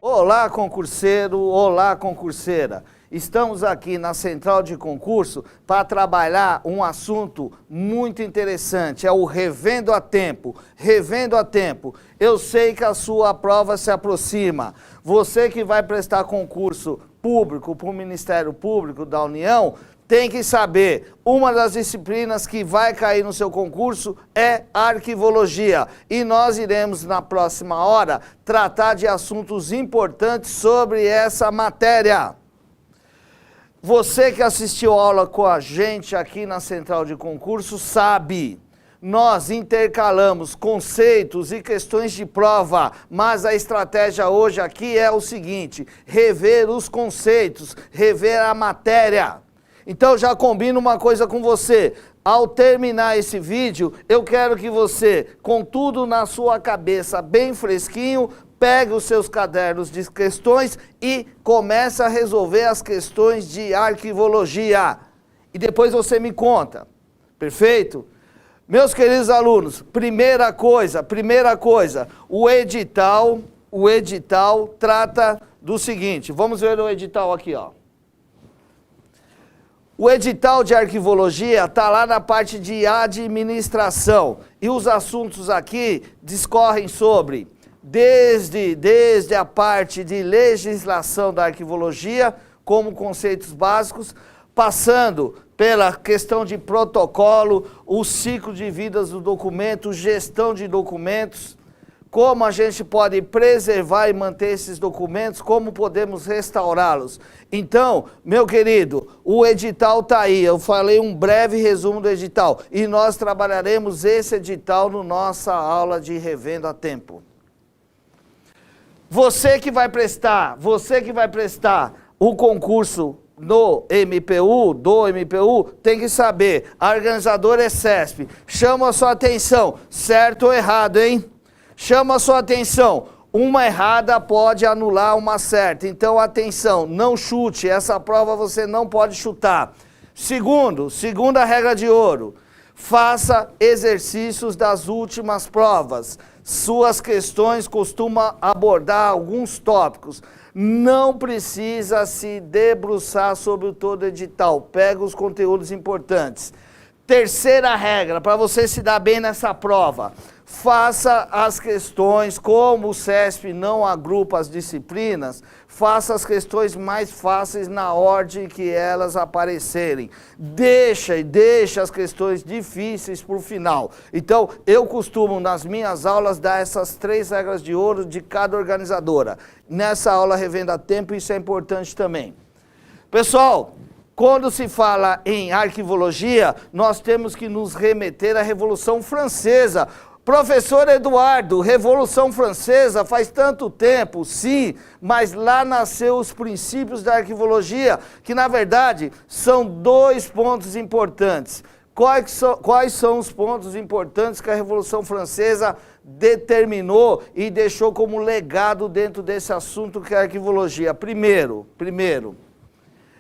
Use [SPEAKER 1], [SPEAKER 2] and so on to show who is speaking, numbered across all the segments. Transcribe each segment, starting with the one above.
[SPEAKER 1] Olá, concurseiro, olá, concurseira. Estamos aqui na Central de Concurso para trabalhar um assunto muito interessante, é o Revendo a Tempo. Revendo a Tempo. Eu sei que a sua prova se aproxima. Você que vai prestar concurso público para o Ministério Público da União, tem que saber, uma das disciplinas que vai cair no seu concurso é arquivologia. E nós iremos, na próxima hora, tratar de assuntos importantes sobre essa matéria. Você que assistiu a aula com a gente aqui na Central de Concurso sabe, nós intercalamos conceitos e questões de prova, mas a estratégia hoje aqui é o seguinte, rever os conceitos, rever a matéria. Então já combino uma coisa com você, ao terminar esse vídeo, eu quero que você, com tudo na sua cabeça bem fresquinho, pegue os seus cadernos de questões e comece a resolver as questões de arquivologia. E depois você me conta, perfeito? Meus queridos alunos, primeira coisa, o edital trata do seguinte, vamos ver o edital aqui, ó. O edital de arquivologia está lá na parte de administração e os assuntos aqui discorrem sobre, desde a parte de legislação da arquivologia, como conceitos básicos, passando pela questão de protocolo, o ciclo de vida do documento, gestão de documentos, como a gente pode preservar e manter esses documentos, como podemos restaurá-los. Então, meu querido, o edital está aí, eu falei um breve resumo do edital, e nós trabalharemos esse edital na nossa aula de Revendo a Tempo. Você que vai prestar o concurso do MPU, tem que saber, a organizadora é CESP, chama a sua atenção, certo ou errado, hein? Chama a sua atenção, uma errada pode anular uma certa, então atenção, não chute, essa prova você não pode chutar. Segunda regra de ouro, faça exercícios das últimas provas, suas questões costumam abordar alguns tópicos, não precisa se debruçar sobre o todo edital, pega os conteúdos importantes. Terceira regra, para você se dar bem nessa prova, faça as questões, como o CESP não agrupa as disciplinas, faça as questões mais fáceis na ordem que elas aparecerem. Deixa as questões difíceis para o final. Então, eu costumo, nas minhas aulas, dar essas 3 regras de ouro de cada organizadora. Nessa aula Revendo a Tempo, isso é importante também. Pessoal, quando se fala em arquivologia, nós temos que nos remeter à Revolução Francesa. Professor Eduardo, Revolução Francesa faz tanto tempo, sim, mas lá nasceu os princípios da arquivologia, que na verdade são 2 pontos importantes. Quais são os pontos importantes que a Revolução Francesa determinou e deixou como legado dentro desse assunto que é a arquivologia? Primeiro,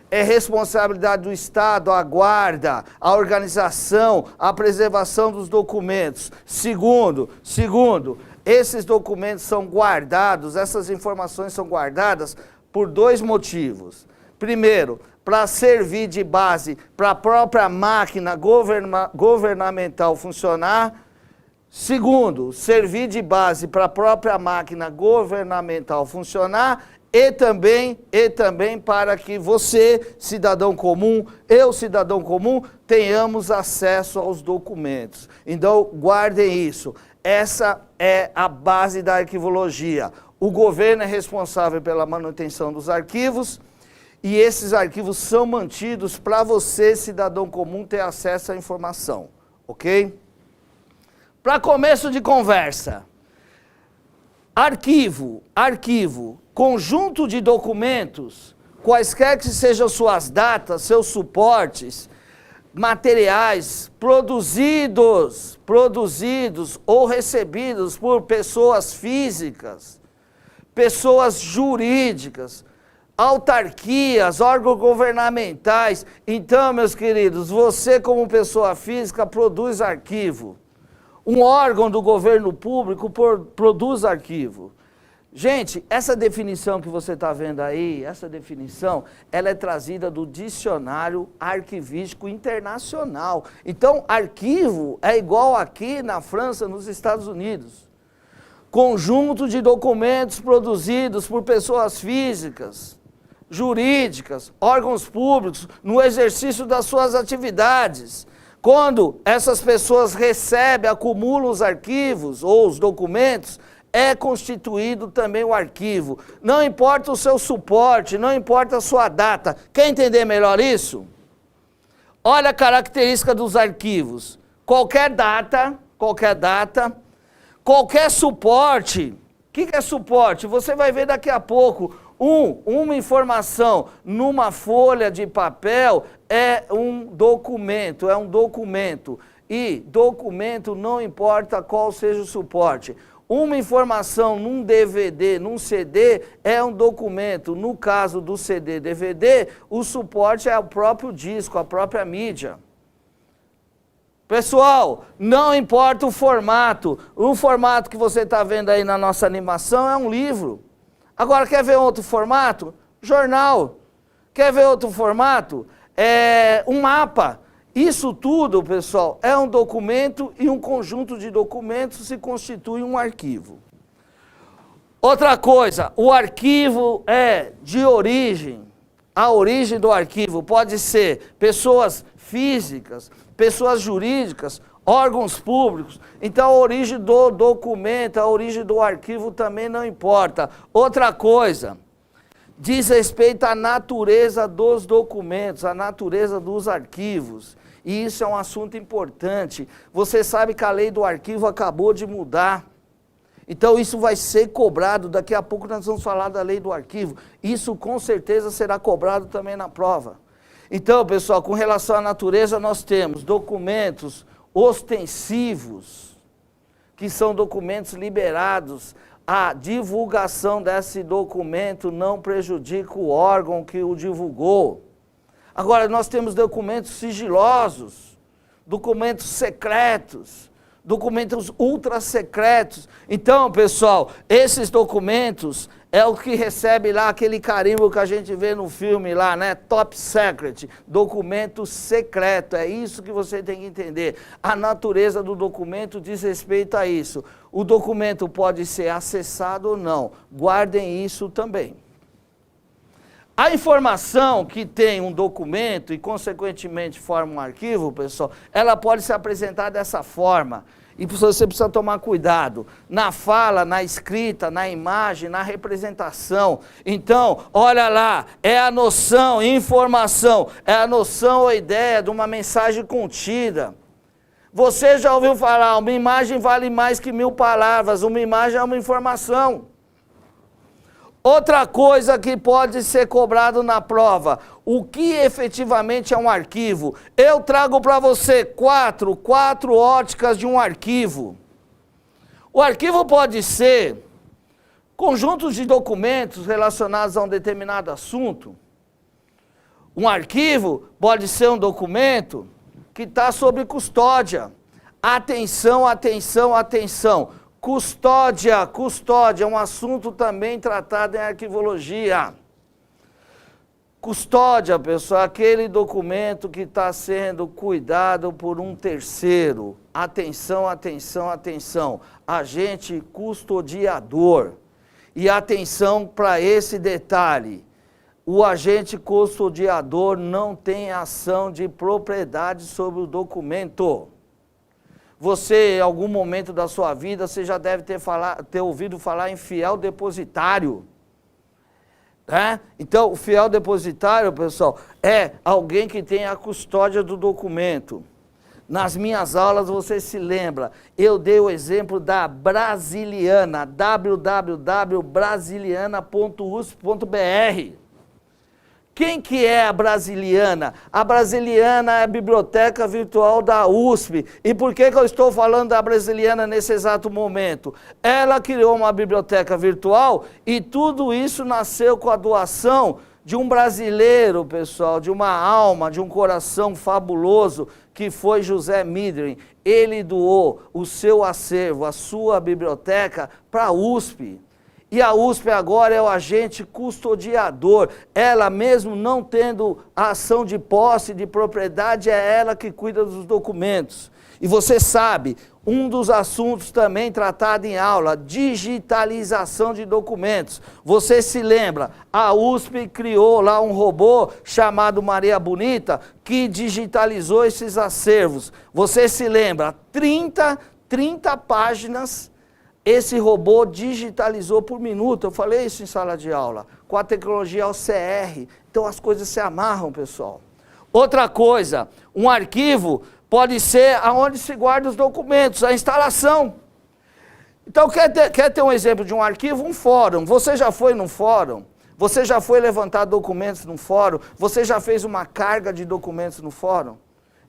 [SPEAKER 1] é responsabilidade do Estado, a guarda, a organização, a preservação dos documentos. Segundo, esses documentos são guardados, essas informações são guardadas por 2 motivos. Primeiro, para servir de base para a própria máquina governamental funcionar. Segundo, servir de base para a própria máquina governamental funcionar. E também para que você, cidadão comum, eu, cidadão comum, tenhamos acesso aos documentos. Então, guardem isso. Essa é a base da arquivologia. O governo é responsável pela manutenção dos arquivos e esses arquivos são mantidos para você, cidadão comum, ter acesso à informação. Ok? Para começo de conversa, arquivo, conjunto de documentos, quaisquer que sejam suas datas, seus suportes, materiais produzidos ou recebidos por pessoas físicas, pessoas jurídicas, autarquias, órgãos governamentais. Então, meus queridos, você como pessoa física produz arquivo. Um órgão do governo público produz arquivo. Gente, essa definição que você está vendo aí, essa definição, ela é trazida do Dicionário Arquivístico Internacional. Então, arquivo é igual aqui na França, nos Estados Unidos. Conjunto de documentos produzidos por pessoas físicas, jurídicas, órgãos públicos, no exercício das suas atividades. Quando essas pessoas recebem, acumulam os arquivos ou os documentos, é constituído também o arquivo. Não importa o seu suporte, não importa a sua data. Quer entender melhor isso? Olha a característica dos arquivos. Qualquer data, qualquer suporte. O que é suporte? Você vai ver daqui a pouco. Uma informação numa folha de papel é um documento, E documento não importa qual seja o suporte. Uma informação num DVD, num CD, é um documento. No caso do CD, DVD, o suporte é o próprio disco, a própria mídia. Pessoal, não importa o formato que você está vendo aí na nossa animação é um livro. Agora, quer ver outro formato? Jornal. Quer ver outro formato? Um mapa. Isso tudo, pessoal, é um documento e um conjunto de documentos se constitui um arquivo. Outra coisa, o arquivo é de origem. A origem do arquivo pode ser pessoas físicas, pessoas jurídicas, órgãos públicos. Então, a origem do documento, a origem do arquivo também não importa. Outra coisa, diz respeito à natureza dos documentos, à natureza dos arquivos. E isso é um assunto importante. Você sabe que a lei do arquivo acabou de mudar. Então isso vai ser cobrado. Daqui a pouco nós vamos falar da lei do arquivo. Isso com certeza será cobrado também na prova. Então, pessoal, com relação à natureza, nós temos documentos ostensivos, que são documentos liberados. A divulgação desse documento não prejudica o órgão que o divulgou. Agora, nós temos documentos sigilosos, documentos secretos, documentos ultra secretos. Então, pessoal, esses documentos é o que recebe lá aquele carimbo que a gente vê no filme lá, né? Top Secret, documento secreto. É isso que você tem que entender. A natureza do documento diz respeito a isso. O documento pode ser acessado ou não. Guardem isso também. A informação que tem um documento e, consequentemente, forma um arquivo, pessoal, ela pode se apresentar dessa forma. E você precisa tomar cuidado na fala, na escrita, na imagem, na representação. Então, olha lá, é a noção, informação, é a noção ou ideia de uma mensagem contida. Você já ouviu falar, uma imagem vale mais que 1000 palavras, uma imagem é uma informação. Outra coisa que pode ser cobrado na prova, o que efetivamente é um arquivo? Eu trago para você quatro óticas de um arquivo. O arquivo pode ser conjuntos de documentos relacionados a um determinado assunto. Um arquivo pode ser um documento que está sob custódia. Atenção, atenção, atenção. Custódia é um assunto também tratado em arquivologia. Custódia, pessoal, aquele documento que está sendo cuidado por um terceiro. Atenção, atenção, atenção. Agente custodiador. E atenção para esse detalhe. O agente custodiador não tem ação de propriedade sobre o documento. Você, em algum momento da sua vida, você já deve ter ouvido falar em fiel depositário. Então, o fiel depositário, pessoal, é alguém que tem a custódia do documento. Nas minhas aulas, você se lembra, eu dei o exemplo da Brasiliana, www.brasiliana.usp.br. Quem que é a Brasiliana? A Brasiliana é a biblioteca virtual da USP. E por que eu estou falando da Brasiliana nesse exato momento? Ela criou uma biblioteca virtual e tudo isso nasceu com a doação de um brasileiro, pessoal, de uma alma, de um coração fabuloso, que foi José Midrin. Ele doou o seu acervo, a sua biblioteca, para a USP. E a USP agora é o agente custodiador. Ela mesmo não tendo a ação de posse de propriedade, é ela que cuida dos documentos. E você sabe, um dos assuntos também tratado em aula, digitalização de documentos. Você se lembra, a USP criou lá um robô chamado Maria Bonita, que digitalizou esses acervos. Você se lembra, 30 páginas esse robô digitalizou por minuto. Eu falei isso em sala de aula, com a tecnologia OCR. Então as coisas se amarram, pessoal. Outra coisa, um arquivo pode ser aonde se guarda os documentos, a instalação. Então, quer ter um exemplo de um arquivo? Um fórum. Você já foi num fórum? Você já foi levantar documentos num fórum? Você já fez uma carga de documentos no fórum?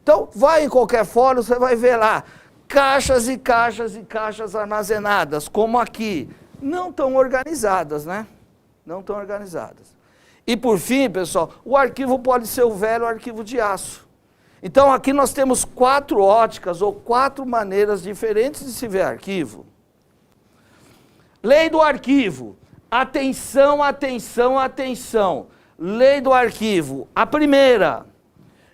[SPEAKER 1] Então, vai em qualquer fórum, você vai ver lá, caixas e caixas e caixas armazenadas, como aqui. Não tão organizadas, né? Não tão organizadas. E por fim, pessoal, o arquivo pode ser o velho arquivo de aço. Então aqui nós temos 4 óticas ou 4 maneiras diferentes de se ver arquivo. Lei do arquivo. Atenção, atenção, atenção. Lei do arquivo. A primeira,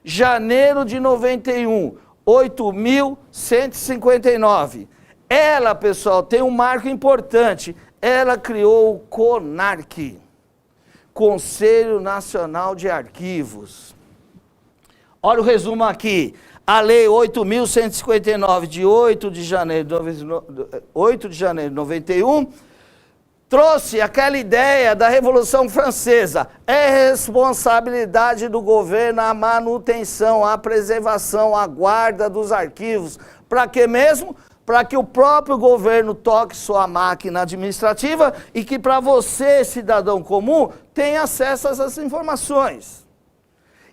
[SPEAKER 1] janeiro de 91, 8.159. Ela, pessoal, tem um marco importante. Ela criou o CONARC, Conselho Nacional de Arquivos. Olha o resumo aqui. A Lei 8.159, de 8 de janeiro de 91, trouxe aquela ideia da Revolução Francesa. É responsabilidade do governo a manutenção, a preservação, a guarda dos arquivos. Para quê mesmo? Para que o próprio governo toque sua máquina administrativa e que para você, cidadão comum, tenha acesso a essas informações.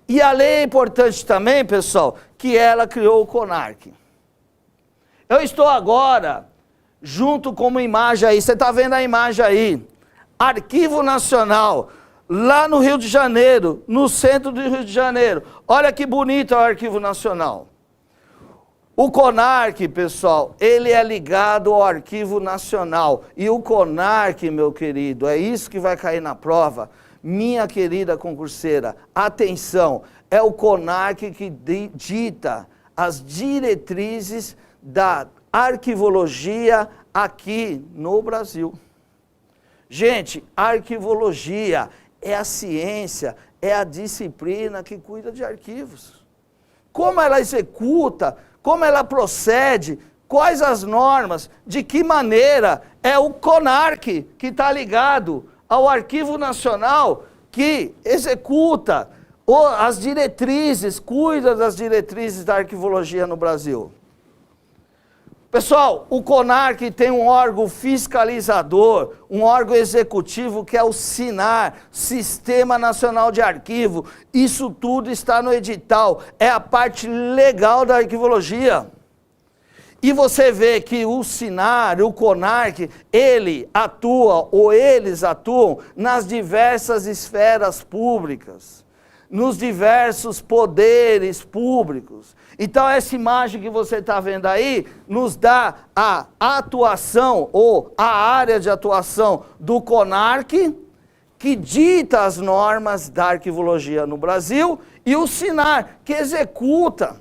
[SPEAKER 1] E a lei é importante também, pessoal, que ela criou o CONARC. Eu estou agora, junto com uma imagem aí, você está vendo a imagem aí, Arquivo Nacional, lá no Rio de Janeiro, no centro do Rio de Janeiro. Olha que bonito é o Arquivo Nacional. O CONARC, pessoal, ele é ligado ao Arquivo Nacional. E o CONARC, meu querido, é isso que vai cair na prova. Minha querida concurseira, atenção, é o CONARC que dita as diretrizes da arquivologia aqui no Brasil. Gente, arquivologia é a ciência, é a disciplina que cuida de arquivos. Como ela executa, como ela procede, quais as normas, de que maneira é o CONARC que está ligado ao Arquivo Nacional que executa as diretrizes, cuida das diretrizes da arquivologia no Brasil. Pessoal, o CONARC tem um órgão fiscalizador, um órgão executivo que é o SINAR, Sistema Nacional de Arquivo. Isso tudo está no edital, é a parte legal da arquivologia. E você vê que o SINAR, o CONARC, ele atua, ou eles atuam, nas diversas esferas públicas, nos diversos poderes públicos. Então essa imagem que você está vendo aí, nos dá a atuação, ou a área de atuação do CONARC, que dita as normas da arquivologia no Brasil, e o SINAR, que executa.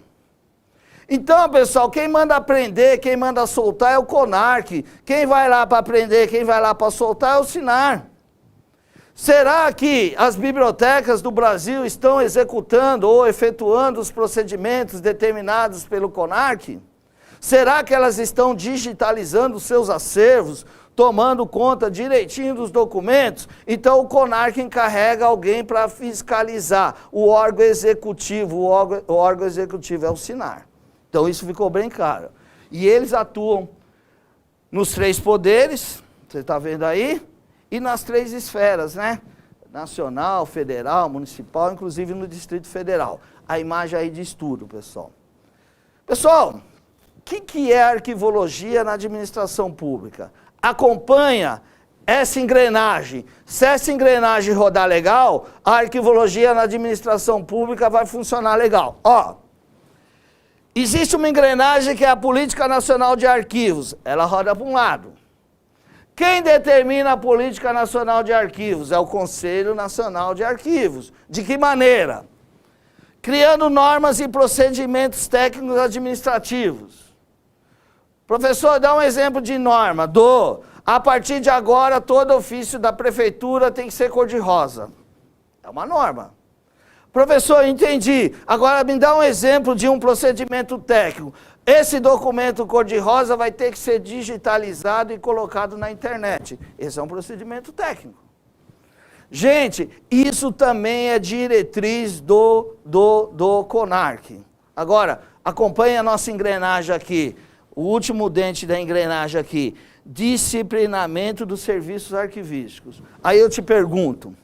[SPEAKER 1] Então, pessoal, quem manda aprender, quem manda soltar é o CONARC. Quem vai lá para aprender, quem vai lá para soltar é o SINAR. Será que as bibliotecas do Brasil estão executando ou efetuando os procedimentos determinados pelo CONARC? Será que elas estão digitalizando os seus acervos, tomando conta direitinho dos documentos? Então o CONARC encarrega alguém para fiscalizar. O órgão executivo, o órgão executivo é o SINAR. Então isso ficou bem claro. E eles atuam nos 3 poderes, você está vendo aí, e nas 3 esferas, né? Nacional, federal, municipal, inclusive no Distrito Federal. A imagem aí diz tudo, pessoal. Pessoal, o que é arquivologia na administração pública? Acompanha essa engrenagem. Se essa engrenagem rodar legal, a arquivologia na administração pública vai funcionar legal. Ó. Existe uma engrenagem que é a Política Nacional de Arquivos. Ela roda para um lado. Quem determina a política nacional de arquivos? É o Conselho Nacional de Arquivos. De que maneira? Criando normas e procedimentos técnicos administrativos. Professor, dá um exemplo de norma. A partir de agora, todo ofício da prefeitura tem que ser cor-de-rosa. É uma norma. Professor, entendi. Agora me dá um exemplo de um procedimento técnico. Esse documento cor-de-rosa vai ter que ser digitalizado e colocado na internet. Esse é um procedimento técnico. Gente, isso também é diretriz do CONARC. Agora, acompanhe a nossa engrenagem aqui. O último dente da engrenagem aqui. Disciplinamento dos serviços arquivísticos. Aí eu te pergunto,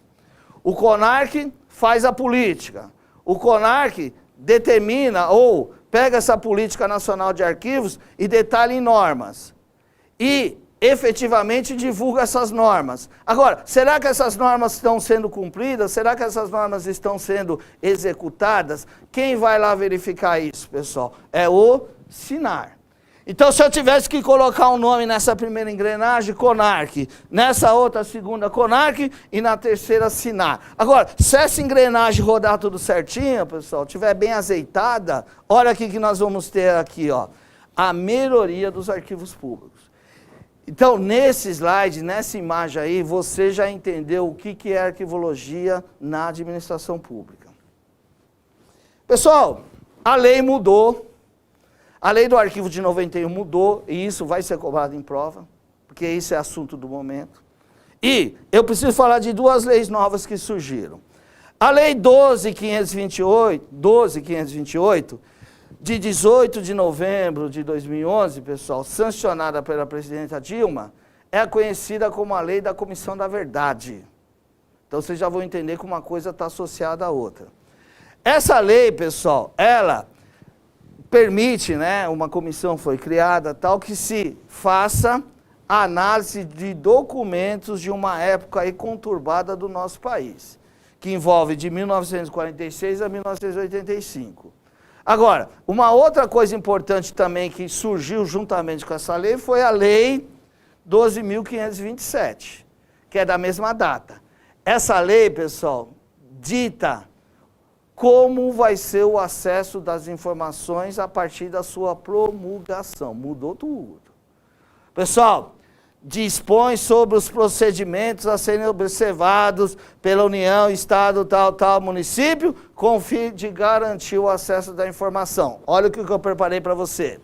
[SPEAKER 1] o CONARC faz a política. O CONARC determina ou pega essa política nacional de arquivos e detalha em normas. E efetivamente divulga essas normas. Agora, será que essas normas estão sendo cumpridas? Será que essas normas estão sendo executadas? Quem vai lá verificar isso, pessoal? É o SINAR. Então, se eu tivesse que colocar um nome nessa primeira engrenagem, CONARC, nessa outra segunda CONARC e na terceira SINAR. Agora, se essa engrenagem rodar tudo certinho, pessoal, estiver bem azeitada, olha aqui que nós vamos ter aqui, ó, a melhoria dos arquivos públicos. Então, nesse slide, nessa imagem aí, você já entendeu o que é arquivologia na administração pública. Pessoal, a lei mudou. A lei do arquivo de 91 mudou e isso vai ser cobrado em prova, porque isso é assunto do momento. E eu preciso falar de duas leis novas que surgiram. A lei 12.528, de 18 de novembro de 2011, pessoal, sancionada pela presidenta Dilma, é conhecida como a lei da Comissão da Verdade. Então vocês já vão entender que uma coisa está associada à outra. Essa lei, pessoal, ela permite, né, uma comissão foi criada, tal, que se faça a análise de documentos de uma época aí conturbada do nosso país, que envolve de 1946 a 1985. Agora, uma outra coisa importante também que surgiu juntamente com essa lei foi a lei 12.527, que é da mesma data. Essa lei, pessoal, dita como vai ser o acesso das informações a partir da sua promulgação. Mudou tudo. Pessoal, dispõe sobre os procedimentos a serem observados pela União, Estado, tal, município, com o fim de garantir o acesso da informação. Olha o que eu preparei para você.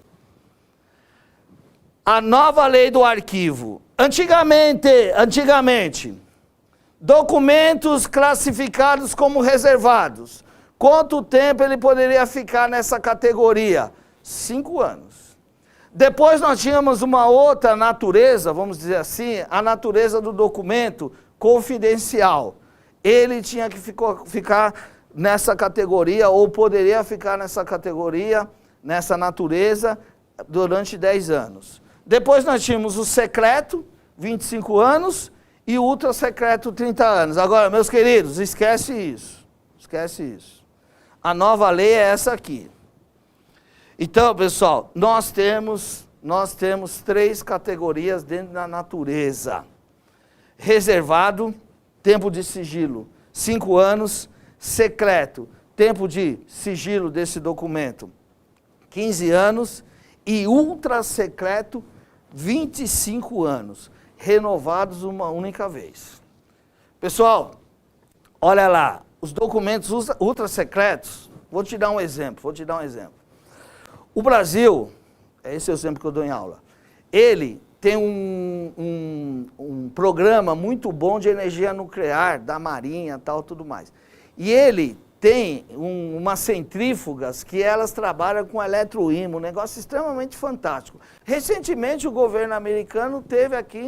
[SPEAKER 1] A nova lei do arquivo. Antigamente, documentos classificados como reservados. Quanto tempo ele poderia ficar nessa categoria? 5 anos. Depois nós tínhamos uma outra natureza, vamos dizer assim, a natureza do documento confidencial. Ele tinha que ficar nessa categoria, ou poderia ficar nessa categoria, nessa natureza, durante 10 anos. Depois nós tínhamos o secreto, 25 anos, e o ultra secreto, 30 anos. Agora, meus queridos, esquece isso. Esquece isso. A nova lei é essa aqui. Então, pessoal, nós temos 3 categorias dentro da natureza. Reservado, tempo de sigilo, 5 anos. Secreto, tempo de sigilo desse documento, 15 anos. E ultra secreto, 25 anos. Renovados uma única vez. Pessoal, olha lá. Os documentos ultra secretos, vou te dar um exemplo. O Brasil, esse é o exemplo que eu dou em aula, ele tem um programa muito bom de energia nuclear, da Marinha, tal, tudo mais. E ele tem umas centrífugas que elas trabalham com eletroímã, um negócio extremamente fantástico. Recentemente o governo americano esteve aqui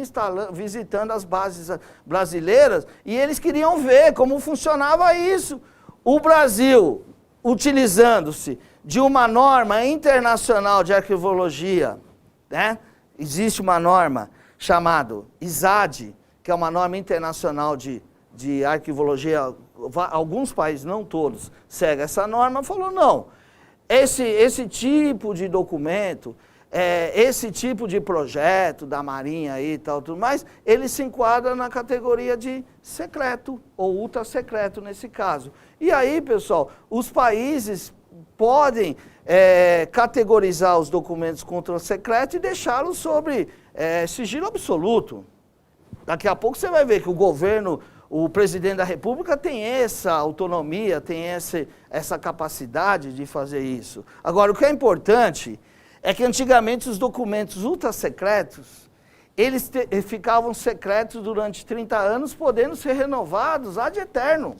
[SPEAKER 1] visitando as bases brasileiras e eles queriam ver como funcionava isso. O Brasil, utilizando-se de uma norma internacional de arquivologia, né? Existe uma norma chamada ISAD, que é uma norma internacional de arquivologia. Alguns países, não todos, seguem essa norma, falou não, esse tipo de documento esse tipo de projeto da Marinha e tal, tudo mais, ele se enquadra na categoria de secreto, ou ultra secreto nesse caso. E aí, pessoal, os países podem categorizar os documentos contra secreto e deixá-los sobre sigilo absoluto. Daqui a pouco você vai ver que o governo, o presidente da República tem essa autonomia, tem essa capacidade de fazer isso. Agora, o que é importante é que antigamente os documentos ultra secretos, eles ficavam secretos durante 30 anos, podendo ser renovados ad eterno.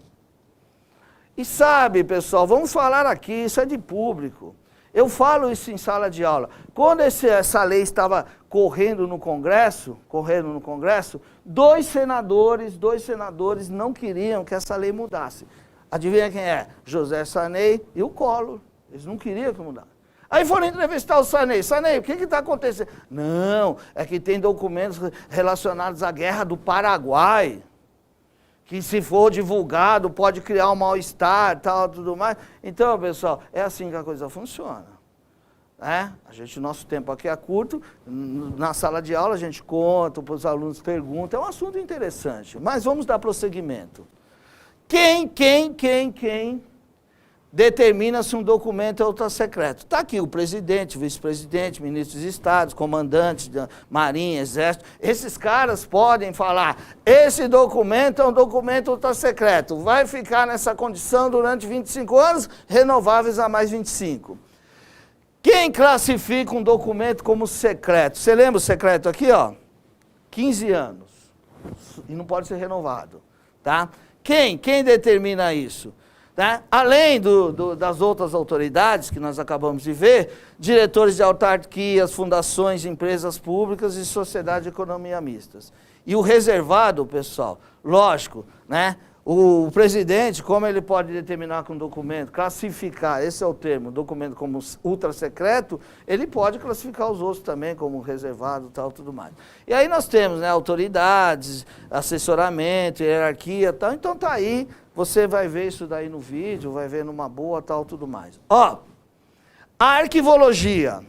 [SPEAKER 1] E sabe, pessoal, vamos falar aqui, isso é de público. Eu falo isso em sala de aula. Quando essa lei estava correndo no Congresso, dois senadores não queriam que essa lei mudasse. Adivinha quem é? José Sarney e o Collor. Eles não queriam que mudasse. Aí foram entrevistar o Sarney. Sarney, o que está acontecendo? Não, é que tem documentos relacionados à guerra do Paraguai, que se for divulgado pode criar um mal-estar, tal, tudo mais. Então, pessoal, é assim que a coisa funciona. Nosso tempo aqui é curto, na sala de aula a gente conta, os alunos perguntam, é um assunto interessante. Mas vamos dar prosseguimento. Quem determina se um documento é ultra secreto? Está aqui o presidente, vice-presidente, ministros de Estado, comandantes da Marinha, Exército. Esses caras podem falar, esse documento é um documento ultra secreto, vai ficar nessa condição durante 25 anos, renováveis a mais 25. Quem classifica um documento como secreto? Você lembra o secreto aqui, ó? 15 anos. E não pode ser renovado, tá? Quem determina isso? Tá? Além das outras autoridades que nós acabamos de ver, diretores de autarquias, fundações, empresas públicas e sociedade de economia mistas. E o reservado, pessoal, lógico, né? O presidente, como ele pode determinar que um documento, classificar, esse é o termo, documento como ultra secreto, ele pode classificar os outros também como reservado, tal, tudo mais. E aí nós temos, né, autoridades, assessoramento, hierarquia, tal, então tá aí, você vai ver isso daí no vídeo, vai ver numa boa, tal, tudo mais. Ó, a arquivologia,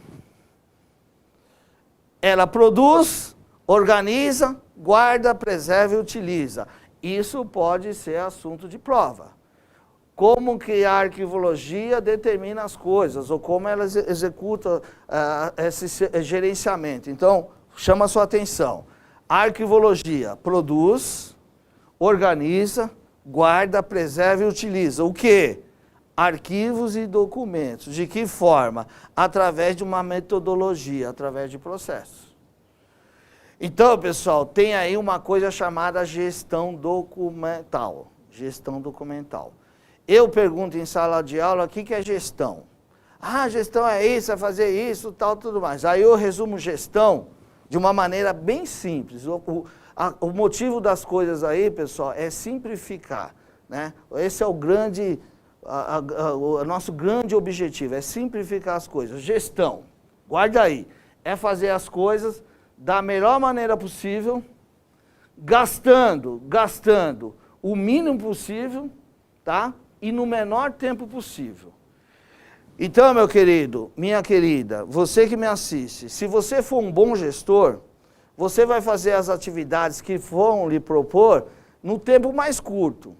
[SPEAKER 1] ela produz, organiza, guarda, preserva e utiliza. Isso pode ser assunto de prova. Como que a arquivologia determina as coisas, ou como ela executa esse gerenciamento. Então, chama a sua atenção. A arquivologia produz, organiza, guarda, preserva e utiliza. O quê? Arquivos e documentos. De que forma? Através de uma metodologia, através de processos. Então, pessoal, tem aí uma coisa chamada gestão documental. Gestão documental. Eu pergunto em sala de aula, o que é gestão? Ah, gestão é isso, é fazer isso, tal, tudo mais. Aí eu resumo gestão de uma maneira bem simples. O motivo das coisas aí, pessoal, é simplificar, né? Esse é o grande, o nosso grande objetivo, é simplificar as coisas. Gestão, guarda aí, é fazer as coisas da melhor maneira possível, gastando o mínimo possível, tá? E no menor tempo possível. Então, meu querido, minha querida, você que me assiste, se você for um bom gestor, você vai fazer as atividades que vão lhe propor no tempo mais curto,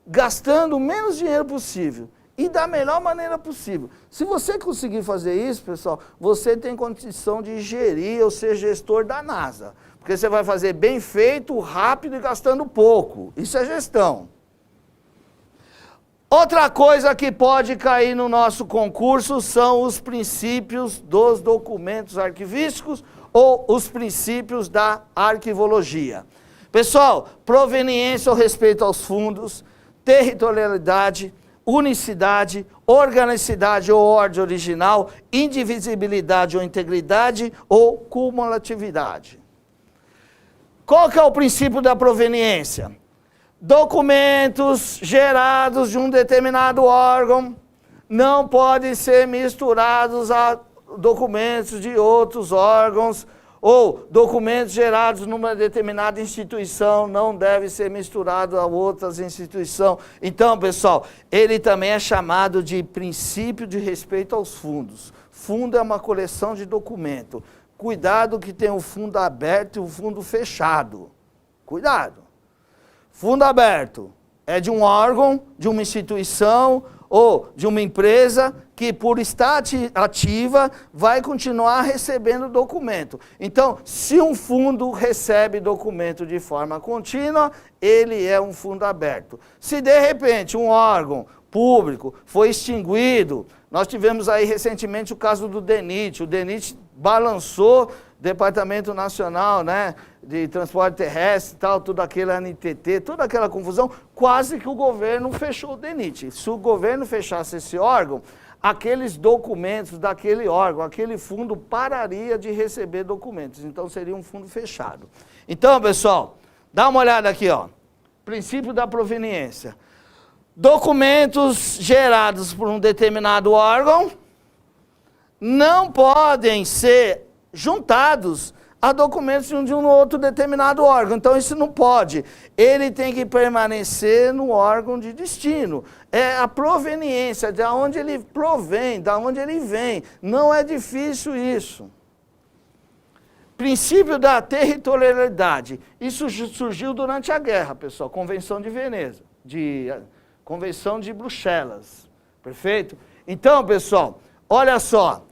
[SPEAKER 1] gastando o menos dinheiro possível e da melhor maneira possível. Se você conseguir fazer isso, pessoal, você tem condição de gerir ou ser gestor da NASA. Porque você vai fazer bem feito, rápido e gastando pouco. Isso é gestão. Outra coisa que pode cair no nosso concurso são os princípios dos documentos arquivísticos ou os princípios da arquivologia. Pessoal, proveniência ou respeito aos fundos, territorialidade, unicidade, organicidade ou ordem original, indivisibilidade ou integridade ou cumulatividade. Qual que é o princípio da proveniência? Documentos gerados de um determinado órgão não podem ser misturados a documentos de outros órgãos, ou documentos gerados numa determinada instituição não devem ser misturados a outras instituições. Então, pessoal, ele também é chamado de princípio de respeito aos fundos. Fundo é uma coleção de documento. Cuidado que tem o fundo aberto e o fundo fechado. Cuidado. Fundo aberto é de um órgão, de uma instituição ou de uma empresa que, por estar ativa, vai continuar recebendo documento. Então, se um fundo recebe documento de forma contínua, ele é um fundo aberto. Se, de repente, um órgão público foi extinguido, nós tivemos aí recentemente o caso do DENIT. O DENIT balançou Departamento Nacional, né, de Transporte Terrestre, tal, tudo aquele NTT, toda aquela confusão, quase que o governo fechou o DENIT. Se o governo fechasse esse órgão, aqueles documentos daquele órgão, aquele fundo pararia de receber documentos. Então seria um fundo fechado. Então, pessoal, dá uma olhada aqui, ó. Princípio da proveniência. Documentos gerados por um determinado órgão não podem ser juntados a documentos de um outro determinado órgão. Então isso não pode. Ele tem que permanecer no órgão de destino. É a proveniência, de onde ele provém, de onde ele vem. Não é difícil isso. Princípio da territorialidade. Isso surgiu durante a guerra, pessoal. Convenção de Veneza, Convenção de Bruxelas. Perfeito? Então, pessoal, olha só.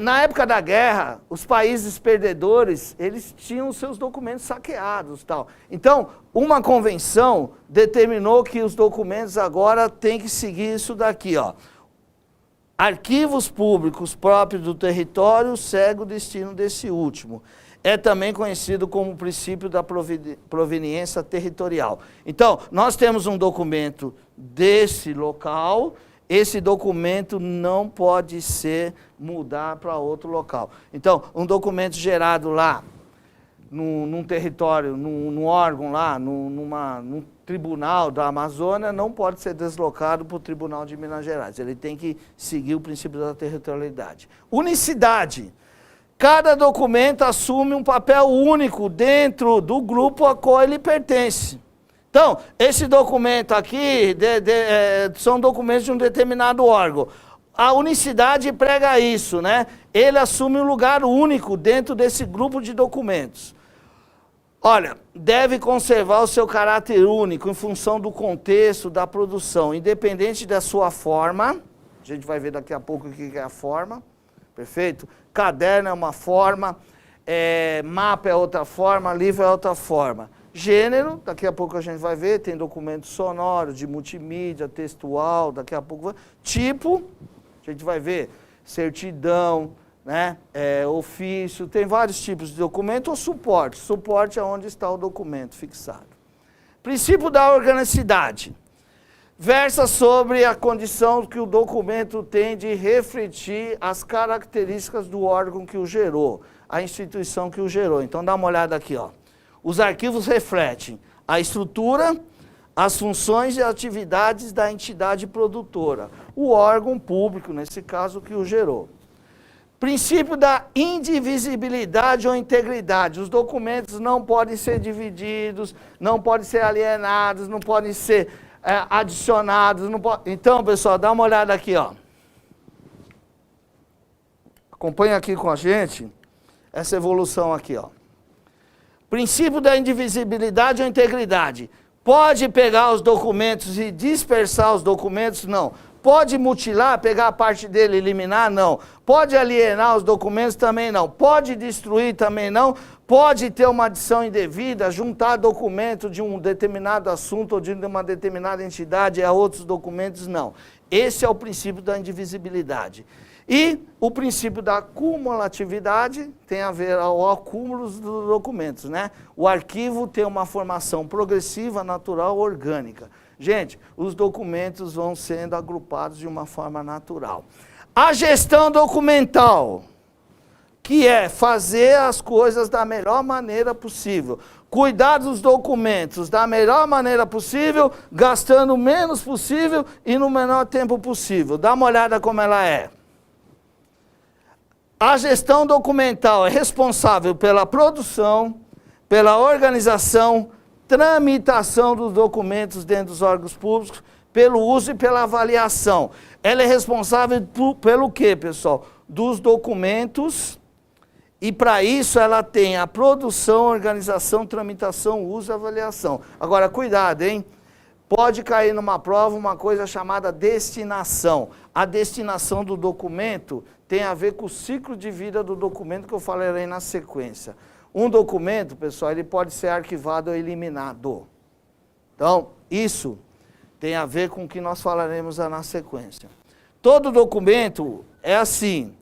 [SPEAKER 1] Na época da guerra, os países perdedores, eles tinham seus documentos saqueados, tal. Então, uma convenção determinou que os documentos agora têm que seguir isso daqui, ó. Arquivos públicos próprios do território segue o destino desse último. É também conhecido como o princípio da proveniência territorial. Então, nós temos um documento desse local. Esse documento não pode ser mudar para outro local. Então, um documento gerado lá, num território, num órgão lá, num tribunal da Amazônia, não pode ser deslocado para o Tribunal de Minas Gerais. Ele tem que seguir o princípio da territorialidade. Unicidade. Cada documento assume um papel único dentro do grupo a qual ele pertence. Então, esse documento aqui são documentos de um determinado órgão. A unicidade prega isso, né? Ele assume um lugar único dentro desse grupo de documentos. Olha, deve conservar o seu caráter único em função do contexto da produção, independente da sua forma. A gente vai ver daqui a pouco o que é a forma. Perfeito? Caderno é uma forma, mapa é outra forma, livro é outra forma. Gênero, daqui a pouco a gente vai ver, tem documentos sonoros, de multimídia, textual, daqui a pouco... Tipo, a gente vai ver, certidão, né? Ofício, tem vários tipos de documento, ou suporte. Suporte é onde está o documento fixado. Princípio da organicidade. Versa sobre a condição que o documento tem de refletir as características do órgão que o gerou, a instituição que o gerou. Então dá uma olhada aqui, ó. Os arquivos refletem a estrutura, as funções e atividades da entidade produtora, o órgão público, nesse caso, que o gerou. Princípio da indivisibilidade ou integridade. Os documentos não podem ser divididos, não podem ser alienados, não podem ser adicionados. Não pode... Então, pessoal, dá uma olhada aqui, ó. Acompanha aqui com a gente essa evolução aqui, ó. Princípio da indivisibilidade ou integridade. Pode pegar os documentos e dispersar os documentos? Não. Pode mutilar, pegar a parte dele e eliminar? Não. Pode alienar os documentos? Também não. Pode destruir? Também não. Pode ter uma adição indevida, juntar documento de um determinado assunto ou de uma determinada entidade a outros documentos? Não. Esse é o princípio da indivisibilidade. E o princípio da cumulatividade tem a ver ao acúmulo dos documentos, né? O arquivo tem uma formação progressiva, natural, orgânica. Gente, os documentos vão sendo agrupados de uma forma natural. A gestão documental, que é fazer as coisas da melhor maneira possível. Cuidar dos documentos da melhor maneira possível, gastando o menos possível e no menor tempo possível. Dá uma olhada como ela é. A gestão documental é responsável pela produção, pela organização, tramitação dos documentos dentro dos órgãos públicos, pelo uso e pela avaliação. Ela é responsável pelo quê, pessoal? dos documentos, e para isso ela tem a produção, organização, tramitação, uso e avaliação. Agora, cuidado, hein? Pode cair numa prova uma coisa chamada destinação. A destinação do documento tem a ver com o ciclo de vida do documento que eu falarei na sequência. Um documento, pessoal, ele pode ser arquivado ou eliminado. Então, isso tem a ver com o que nós falaremos na sequência. Todo documento é assim.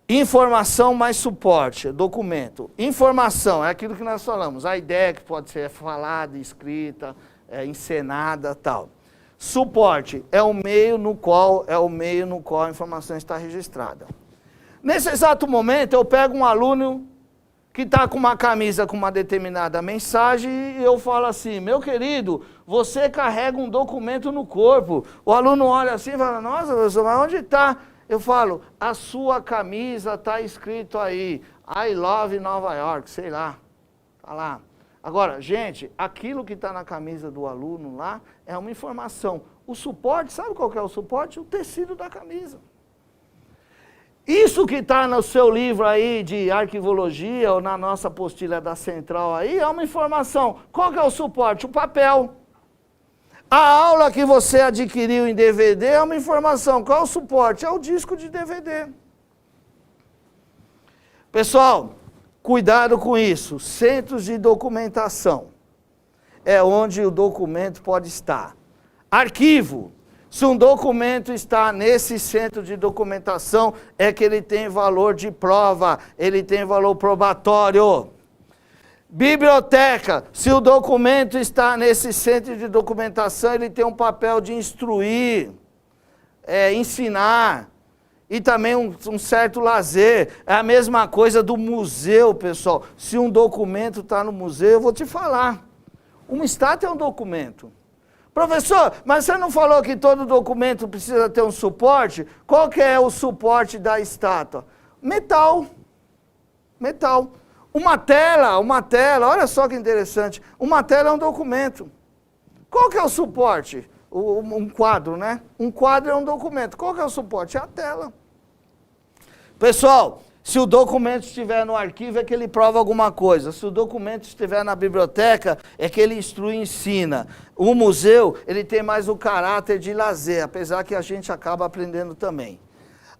[SPEAKER 1] Informação mais suporte, documento. Informação é aquilo que nós falamos, a ideia que pode ser falada, escrita, encenada, tal. Suporte é o meio no qual a informação está registrada. Nesse exato momento, eu pego um aluno que está com uma camisa com uma determinada mensagem e eu falo assim, meu querido, você carrega um documento no corpo. O aluno olha assim e fala, nossa, professor, mas onde está? Eu falo, a sua camisa está escrito aí, I love Nova York, sei lá, está lá. Agora, gente, aquilo que está na camisa do aluno lá é uma informação. O suporte, sabe qual que é o suporte? O tecido da camisa. Isso que está no seu livro aí de arquivologia ou na nossa apostila da Central aí é uma informação. Qual que é o suporte? O papel. A aula que você adquiriu em DVD é uma informação. Qual é o suporte? É o disco de DVD. Pessoal, cuidado com isso. Centros de documentação é onde o documento pode estar. Arquivo. Se um documento está nesse centro de documentação, é que ele tem valor de prova, ele tem valor probatório. Biblioteca, se o documento está nesse centro de documentação, ele tem um papel de instruir, ensinar, e também um certo lazer. É a mesma coisa do museu, pessoal. Se um documento está no museu, eu vou te falar. Uma estátua é um documento. Professor, mas você não falou que todo documento precisa ter um suporte? Qual que é o suporte da estátua? Metal. Metal. Uma tela, olha só que interessante. Uma tela é um documento. Qual que é o suporte? Um quadro, né? Um quadro é um documento. Qual que é o suporte? É a tela. Pessoal, se o documento estiver no arquivo é que ele prova alguma coisa. Se o documento estiver na biblioteca é que ele instrui e ensina. O museu, ele tem mais o caráter de lazer, apesar que a gente acaba aprendendo também.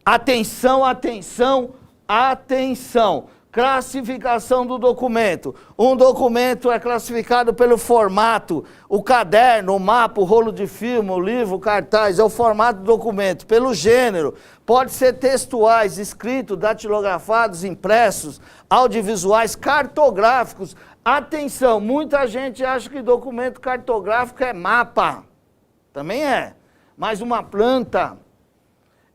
[SPEAKER 1] Atenção, atenção, atenção. Classificação do documento. Um documento é classificado pelo formato, o caderno, o mapa, o rolo de filme, o livro, o cartaz, é o formato do documento. Pelo gênero, pode ser textuais, escritos, datilografados, impressos, audiovisuais, cartográficos. Atenção, muita gente acha que documento cartográfico é mapa. Também é, mas uma planta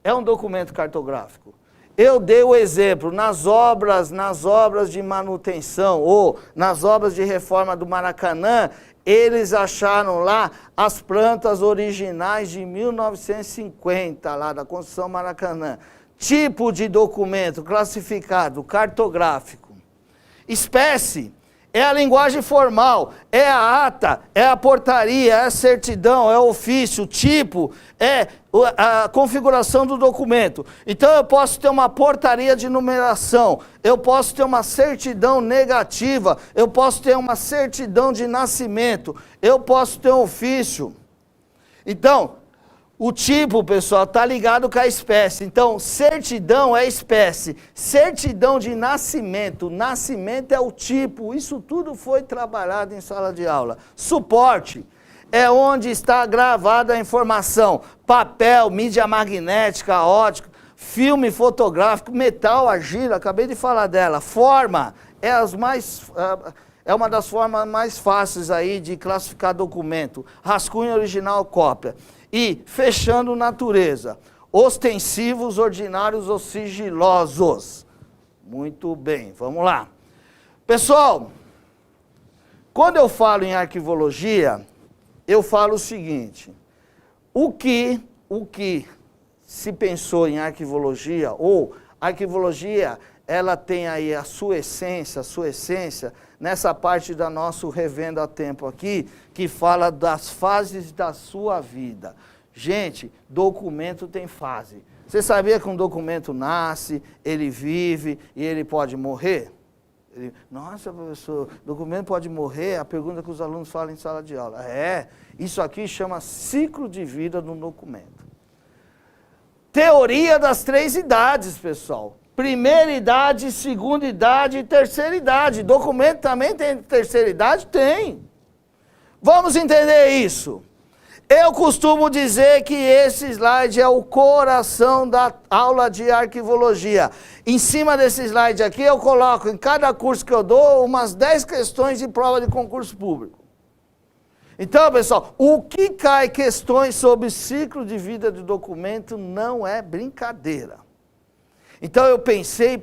[SPEAKER 1] é um documento cartográfico. Eu dei o exemplo, nas obras de manutenção ou nas obras de reforma do Maracanã, eles acharam lá as plantas originais de 1950, lá da construção Maracanã. Tipo de documento classificado, cartográfico. Espécie é a linguagem formal, é a ata, é a portaria, é a certidão, é o ofício, tipo, é a configuração do documento. Então eu posso ter uma portaria de numeração, eu posso ter uma certidão negativa, eu posso ter uma certidão de nascimento, eu posso ter um ofício. Então, o tipo, pessoal, está ligado com a espécie. Então, certidão é espécie. Certidão de nascimento. Nascimento é o tipo. Isso tudo foi trabalhado em sala de aula. Suporte é onde está gravada a informação. Papel, mídia magnética, ótica, filme fotográfico, metal, argila, acabei de falar dela. Forma é uma das formas mais fáceis aí de classificar documento. Rascunho original, cópia. E, fechando, natureza, ostensivos, ordinários ou sigilosos. Muito bem, vamos lá. Pessoal, quando eu falo em arquivologia, eu falo o seguinte, o que se pensou em arquivologia, ou arquivologia, ela tem aí a sua essência, nessa parte da nosso Revendo a Tempo aqui, que fala das fases da sua vida. Gente, documento tem fase. Você sabia que um documento nasce, ele vive e ele pode morrer? Nossa, professor, documento pode morrer? A pergunta que os alunos falam em sala de aula. Isso aqui chama ciclo de vida do documento. Teoria das 3 idades, pessoal. Primeira idade, segunda idade e terceira idade. Documento também tem terceira idade? Tem. Vamos entender isso. Eu costumo dizer que esse slide é o coração da aula de arquivologia. Em cima desse slide aqui eu coloco em cada curso que eu dou umas 10 questões de prova de concurso público. Então, pessoal, o que cai questões sobre ciclo de vida do documento não é brincadeira. Então eu pensei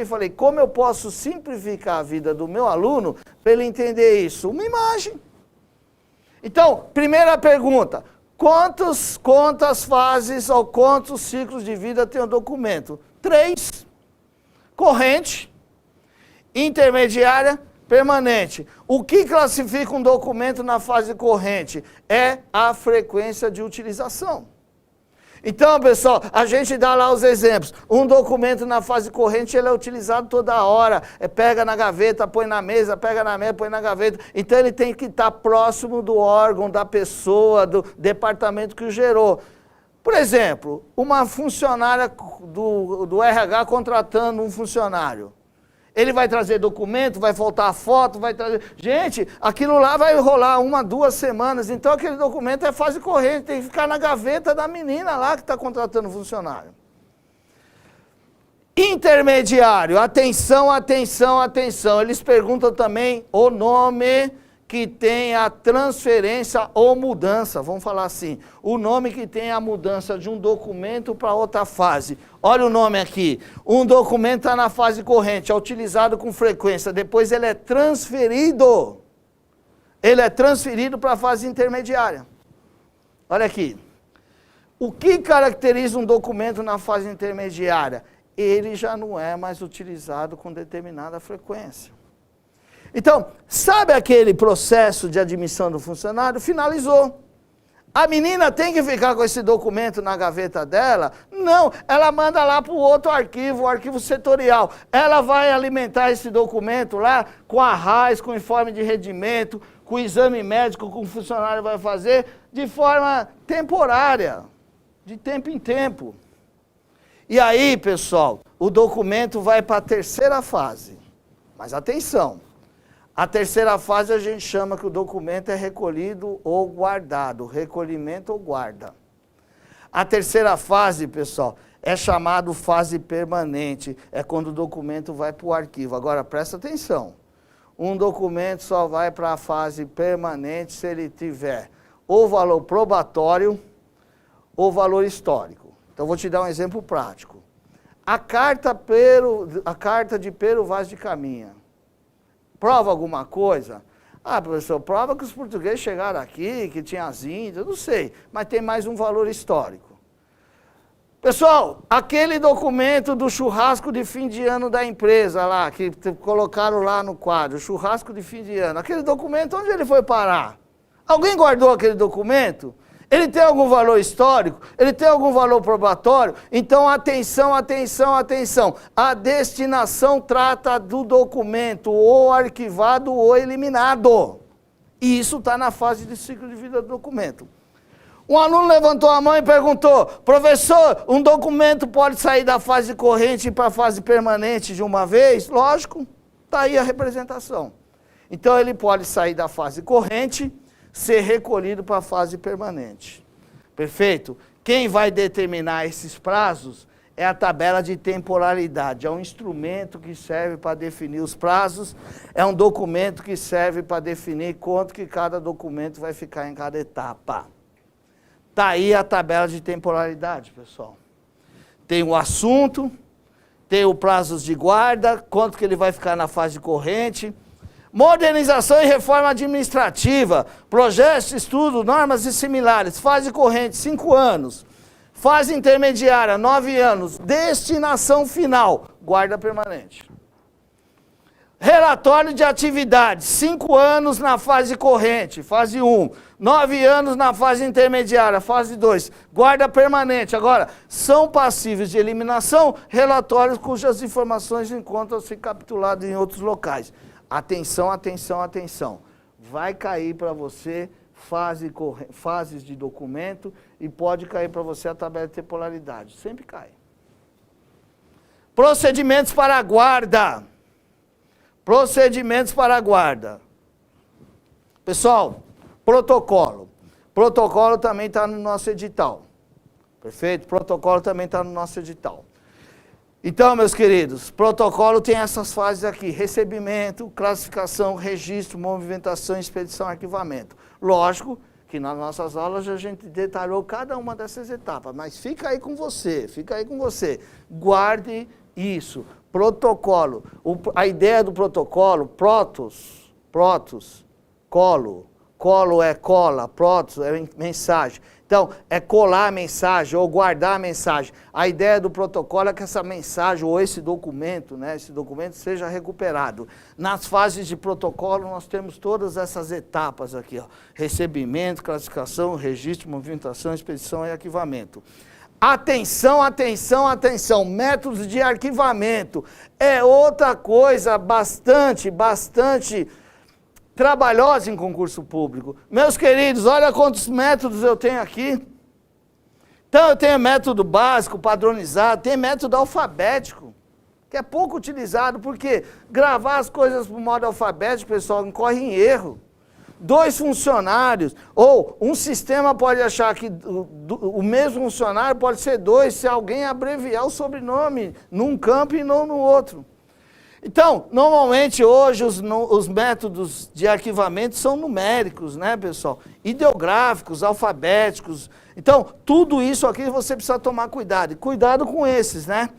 [SPEAKER 1] e falei, como eu posso simplificar a vida do meu aluno para ele entender isso? Uma imagem. Então, primeira pergunta, quantas fases ou quantos ciclos de vida tem o documento? 3. Corrente, intermediária, permanente. O que classifica um documento na fase corrente? É a frequência de utilização. Então, pessoal, a gente dá lá os exemplos. Um documento na fase corrente, ele é utilizado toda hora. Pega na gaveta, põe na mesa, pega na mesa, põe na gaveta. Então, ele tem que estar próximo do órgão, da pessoa, do departamento que o gerou. Por exemplo, uma funcionária do RH contratando um funcionário. Ele vai trazer documento, vai faltar foto, vai trazer... Gente, aquilo lá vai rolar 1, 2 semanas, então aquele documento é fase corrente, tem que ficar na gaveta da menina lá que está contratando o funcionário. Intermediário, atenção, atenção, atenção. Eles perguntam também o nome que tem a transferência ou mudança, vamos falar assim, o nome que tem a mudança de um documento para outra fase. Olha o nome aqui, um documento está na fase corrente, é utilizado com frequência, depois ele é transferido para a fase intermediária. Olha aqui, o que caracteriza um documento na fase intermediária? Ele já não é mais utilizado com determinada frequência. Então, sabe aquele processo de admissão do funcionário? Finalizou. A menina tem que ficar com esse documento na gaveta dela? Não, ela manda lá para o outro arquivo, o arquivo setorial. Ela vai alimentar esse documento lá com a RAIS, com o informe de rendimento, com o exame médico que o funcionário vai fazer, de forma temporária, de tempo em tempo. E aí, pessoal, o documento vai para a terceira fase. Mas atenção. A terceira fase a gente chama que o documento é recolhido ou guardado, recolhimento ou guarda. A terceira fase, pessoal, é chamado fase permanente, é quando o documento vai para o arquivo. Agora, presta atenção, um documento só vai para a fase permanente se ele tiver ou valor probatório ou valor histórico. Então, vou te dar um exemplo prático. A carta de Pero Vaz de Caminha. Prova alguma coisa? Ah, professor, prova que os portugueses chegaram aqui, que tinha as índias, não sei, mas tem mais um valor histórico. Pessoal, aquele documento do churrasco de fim de ano da empresa lá, que colocaram lá no quadro, churrasco de fim de ano, aquele documento, onde ele foi parar? Alguém guardou aquele documento? Ele tem algum valor histórico? Ele tem algum valor probatório? Então, atenção, atenção, atenção. A destinação trata do documento ou arquivado ou eliminado. E isso está na fase de ciclo de vida do documento. Um aluno levantou a mão e perguntou, professor, um documento pode sair da fase corrente para a fase permanente de uma vez? Lógico, está aí a representação. Então, ele pode sair da fase corrente, ser recolhido para a fase permanente. Perfeito? Quem vai determinar esses prazos é a tabela de temporalidade. É um instrumento que serve para definir os prazos, é um documento que serve para definir quanto que cada documento vai ficar em cada etapa. Está aí a tabela de temporalidade, pessoal. Tem o assunto, tem o prazos de guarda, quanto que ele vai ficar na fase corrente. Modernização e reforma administrativa, projetos, estudo, normas e similares, fase corrente, 5 anos, fase intermediária, 9 anos, destinação final, guarda permanente. Relatório de atividade, 5 anos na fase corrente, fase 1, 9 anos na fase intermediária, fase 2, guarda permanente. Agora, são passíveis de eliminação relatórios cujas informações encontram-se capituladas em outros locais. Atenção, atenção, atenção. Vai cair para você fases de documento e pode cair para você a tabela de tepolaridade. Sempre cai. Procedimentos para a guarda. Procedimentos para a guarda. Pessoal, protocolo. Protocolo também está no nosso edital. Perfeito? Protocolo também está no nosso edital. Então, meus queridos, protocolo tem essas fases aqui. Recebimento, classificação, registro, movimentação, expedição, arquivamento. Lógico que nas nossas aulas a gente detalhou cada uma dessas etapas, mas fica aí com você, fica aí com você. Guarde isso. Protocolo. A ideia do protocolo, colo é cola, protos é mensagem. Então, é colar a mensagem ou guardar a mensagem. A ideia do protocolo é que essa mensagem ou esse documento, né, esse documento seja recuperado. Nas fases de protocolo, nós temos todas essas etapas aqui, ó. Recebimento, classificação, registro, movimentação, expedição e arquivamento. Atenção, atenção, atenção, métodos de arquivamento é outra coisa bastante trabalhosa em concurso público. Meus queridos, olha quantos métodos eu tenho aqui. Então eu tenho método básico, padronizado, tem método alfabético, que é pouco utilizado, porque gravar as coisas por modo alfabético, pessoal, incorre em erro. 2 funcionários, ou um sistema pode achar que o mesmo funcionário pode ser 2 se alguém abreviar o sobrenome num campo e não no outro. Então, normalmente hoje os métodos de arquivamento são numéricos, né, pessoal? Ideográficos, alfabéticos. Então, tudo isso aqui você precisa tomar cuidado. E cuidado com esses, né?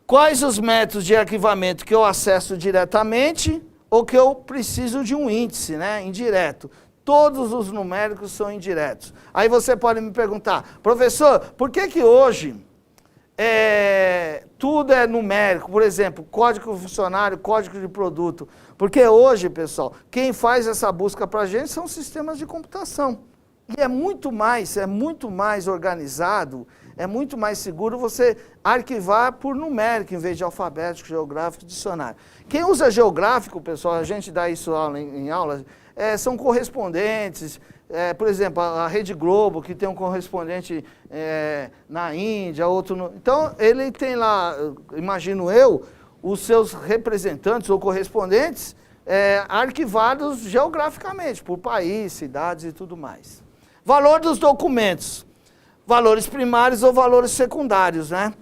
[SPEAKER 1] Quais os métodos de arquivamento que eu acesso diretamente ou que eu preciso de um índice, né, indireto? Todos os numéricos são indiretos. Aí você pode me perguntar, professor, por que hoje tudo é numérico? Por exemplo, código funcionário, código de produto. Porque hoje, pessoal, quem faz essa busca para a gente são sistemas de computação. E é muito mais organizado, é muito mais seguro você arquivar por numérico, em vez de alfabético, geográfico, dicionário. Quem usa geográfico, pessoal, a gente dá isso em aula, são correspondentes. Por exemplo, a Rede Globo, que tem um correspondente na Índia, outro no... Então, ele tem lá, imagino eu, os seus representantes ou correspondentes arquivados geograficamente, por país, cidades e tudo mais. Valor dos documentos. Valores primários ou valores secundários, né?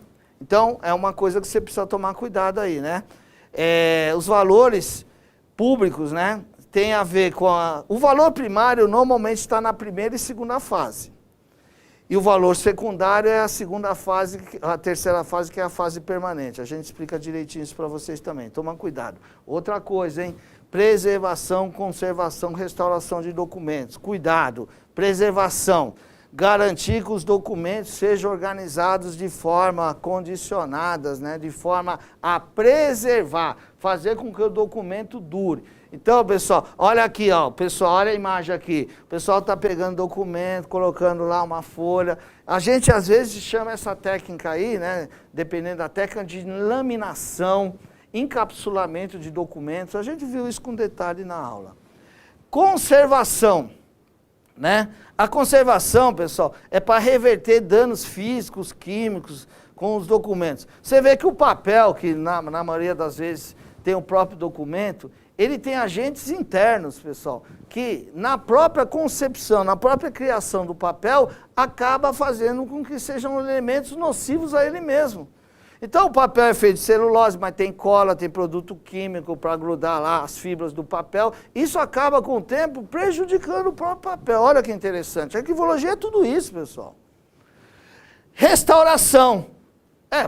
[SPEAKER 1] Então, é uma coisa que você precisa tomar cuidado aí, né? Os valores públicos, né? Tem a ver com o valor primário normalmente está na primeira e segunda fase. E o valor secundário é a segunda fase, a terceira fase, que é a fase permanente. A gente explica direitinho isso para vocês também. Toma cuidado. Outra coisa, hein? Preservação, conservação, restauração de documentos. Cuidado. Preservação. Garantir que os documentos sejam organizados de forma condicionadas, né? De forma a preservar, fazer com que o documento dure. Então, pessoal, olha aqui, ó, pessoal, olha a imagem aqui. O pessoal está pegando documento, colocando lá uma folha. A gente, às vezes, chama essa técnica aí, né, dependendo da técnica, de laminação, encapsulamento de documentos. A gente viu isso com detalhe na aula. Conservação, né? A conservação, pessoal, é para reverter danos físicos, químicos com os documentos. Você vê que o papel, que na maioria das vezes tem o próprio documento, ele tem agentes internos, pessoal, que na própria concepção, na própria criação do papel, acaba fazendo com que sejam elementos nocivos a ele mesmo. Então o papel é feito de celulose, mas tem cola, tem produto químico para grudar lá as fibras do papel. Isso acaba com o tempo prejudicando o próprio papel. Olha que interessante. A arquivologia é tudo isso, pessoal. Restauração.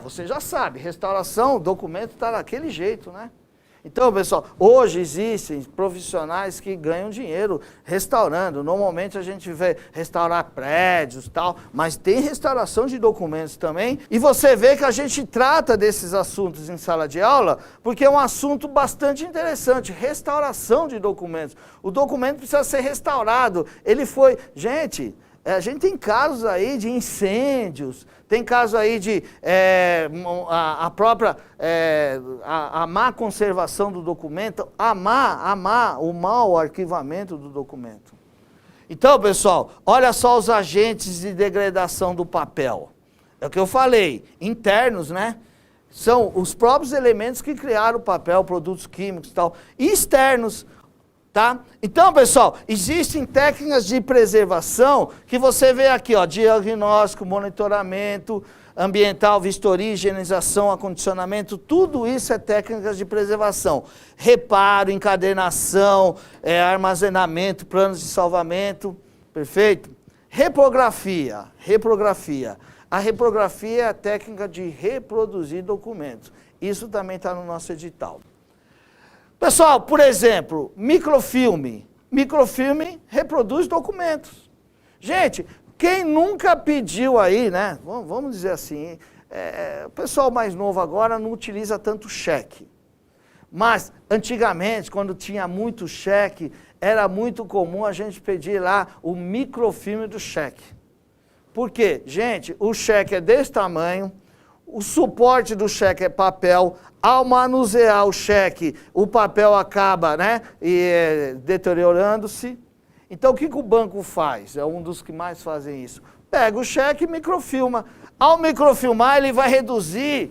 [SPEAKER 1] Você já sabe, restauração, o documento está daquele jeito, né? Então, pessoal, hoje existem profissionais que ganham dinheiro restaurando. Normalmente a gente vê restaurar prédios e tal, mas tem restauração de documentos também. E você vê que a gente trata desses assuntos em sala de aula, porque é um assunto bastante interessante, restauração de documentos. O documento precisa ser restaurado. Ele foi... Gente... a gente tem casos aí de incêndios, tem casos aí de a má conservação do documento, o mau arquivamento do documento. Então, pessoal, olha só os agentes de degradação do papel. É o que eu falei, internos, né? São os próprios elementos que criaram o papel, produtos químicos e tal. E externos. Tá? Então, pessoal, existem técnicas de preservação que você vê aqui, ó, diagnóstico, monitoramento ambiental, vistoria, higienização, acondicionamento, tudo isso é técnicas de preservação. Reparo, encadernação, armazenamento, planos de salvamento, perfeito? Reprografia. A reprografia é a técnica de reproduzir documentos. Isso também está no nosso edital. Pessoal, por exemplo, microfilme. Microfilme reproduz documentos. Gente, quem nunca pediu aí, né? Vamos dizer assim, o pessoal mais novo agora não utiliza tanto cheque. Mas, antigamente, quando tinha muito cheque, era muito comum a gente pedir lá o microfilme do cheque. Por quê? Gente, o cheque é desse tamanho, o suporte do cheque é papel, ao manusear o cheque, o papel acaba, né, deteriorando-se. Então, o que o banco faz? É um dos que mais fazem isso. Pega o cheque e microfilma. Ao microfilmar, ele vai reduzir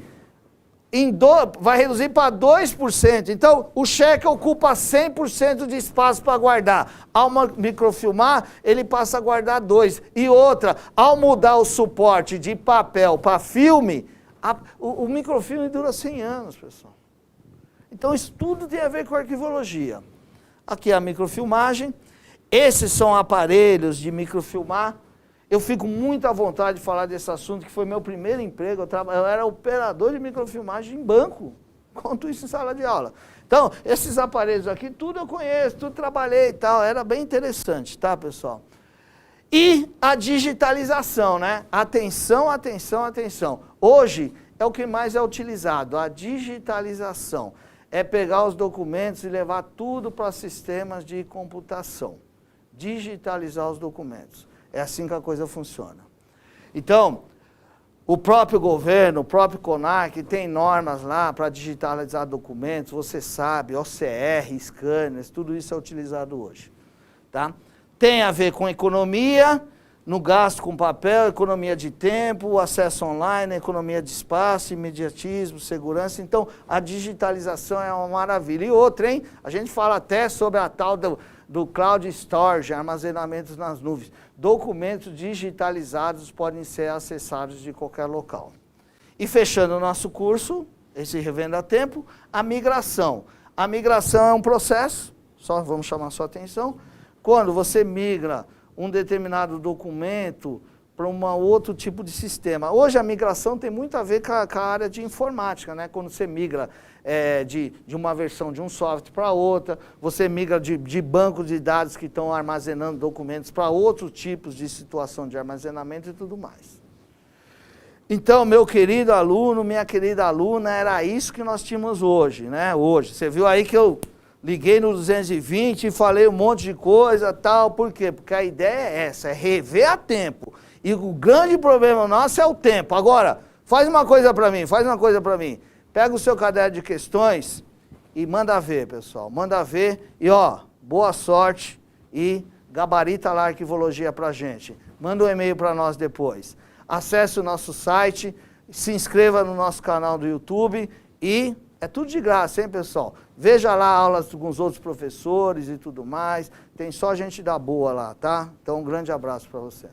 [SPEAKER 1] para 2%. Então, o cheque ocupa 100% de espaço para guardar. Ao microfilmar, ele passa a guardar 2%. E outra, ao mudar o suporte de papel para filme, o microfilme dura 100 anos, pessoal. Então, isso tudo tem a ver com arquivologia. Aqui é a microfilmagem. Esses são aparelhos de microfilmar. Eu fico muito à vontade de falar desse assunto, que foi meu primeiro emprego. Eu era operador de microfilmagem em banco. Conto isso em sala de aula. Então, esses aparelhos aqui, tudo eu conheço, tudo trabalhei e tal. Era bem interessante, tá, pessoal? E a digitalização, né? Atenção, atenção, atenção. Hoje é o que mais é utilizado, a digitalização. É pegar os documentos e levar tudo para sistemas de computação. Digitalizar os documentos. É assim que a coisa funciona. Então, o próprio governo, o próprio CONAC tem normas lá para digitalizar documentos, você sabe, OCR, scanners, tudo isso é utilizado hoje. Tá? Tem a ver com economia, no gasto com papel, economia de tempo, acesso online, economia de espaço, imediatismo, segurança. Então, a digitalização é uma maravilha. E outra, hein? A gente fala até sobre a tal do cloud storage, armazenamentos nas nuvens. Documentos digitalizados podem ser acessados de qualquer local. E fechando o nosso curso, esse Revenda a Tempo, a migração. A migração é um processo, só vamos chamar sua atenção, quando você migra um determinado documento para um outro tipo de sistema. Hoje a migração tem muito a ver com a área de informática, né? Quando você migra de uma versão de um software para outra, você migra de banco de dados que estão armazenando documentos para outros tipos de situação de armazenamento e tudo mais. Então, meu querido aluno, minha querida aluna, era isso que nós tínhamos hoje, né? Hoje. Você viu aí que eu liguei no 220 e falei um monte de coisa, tal, por quê? Porque a ideia é essa, é rever a tempo. E o grande problema nosso é o tempo. Agora, faz uma coisa para mim, Pega o seu caderno de questões e manda ver, pessoal. Manda ver e, ó, boa sorte e gabarita lá a arquivologia pra gente. Manda um e-mail para nós depois. Acesse o nosso site, se inscreva no nosso canal do YouTube e é tudo de graça, hein, pessoal? Veja lá aulas com os outros professores e tudo mais. Tem só gente da boa lá, tá? Então, um grande abraço para você.